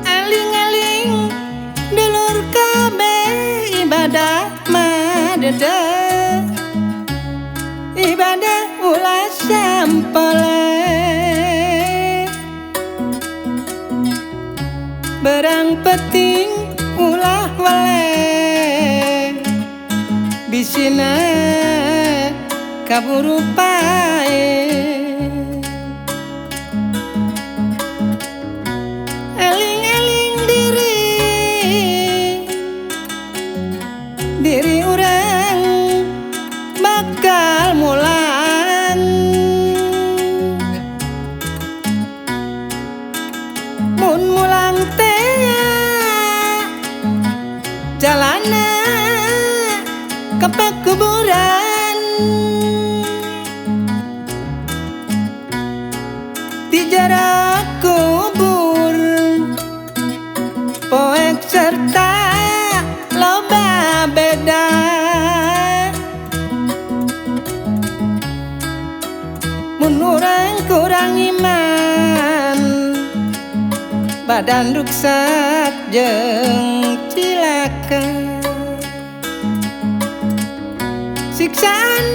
Aling-aling dulur kabeh ibadah madeda, ibadah ulah sampole, berang penting ulah wale, bisina kaburu pae. Eling-eling diri urang bakal mulan, mun mulang teh jalana ke pekuburan, di jarak kubur poek serta loba beda, mun urang kurang iman badan rusak jeung cilaka, siksaan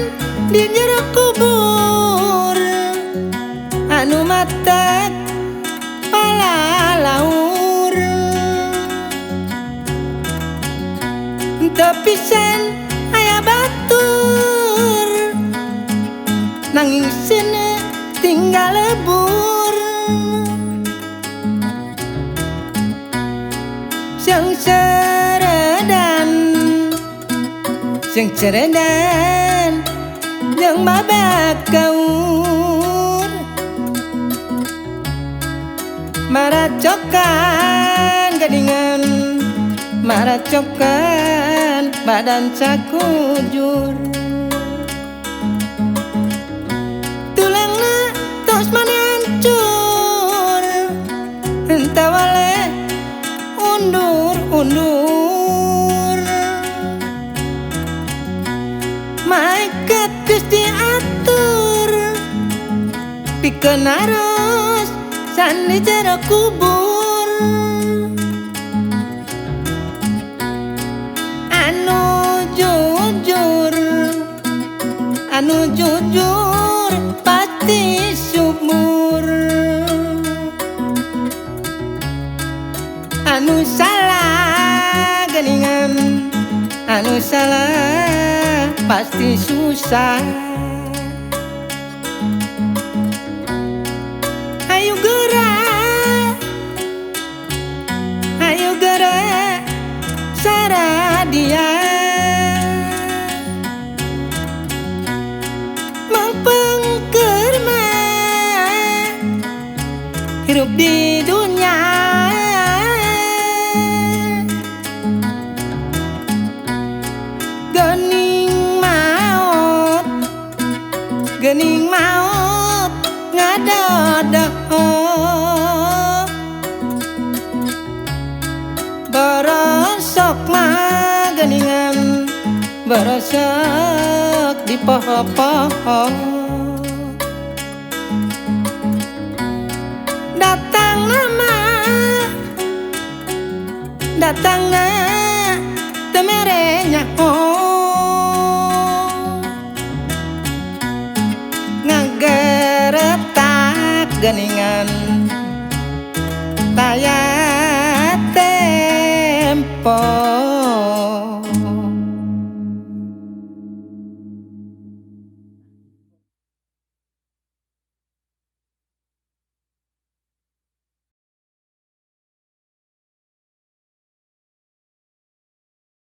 di jero kubur anu matak palalaur, teu pisan aya batur nanging seuneu tinggal lebur, sing ceredan jeung babak kaur, maracokan gadingan maracokan badan sakujur, tulangna tos mane hancur henteu wale undur-undur, maikat geus diatur pikeun aros san di jero kubur, anu jujur pasti subur, anu salah geningan anu salah pasti susah. Ayo gerak saradia, mangpengker mah hirup di dunia, gening maut ngadodok, borosok mah geningan borosok di poho-poho, datangna teu mere nyaho, ngageretak geningan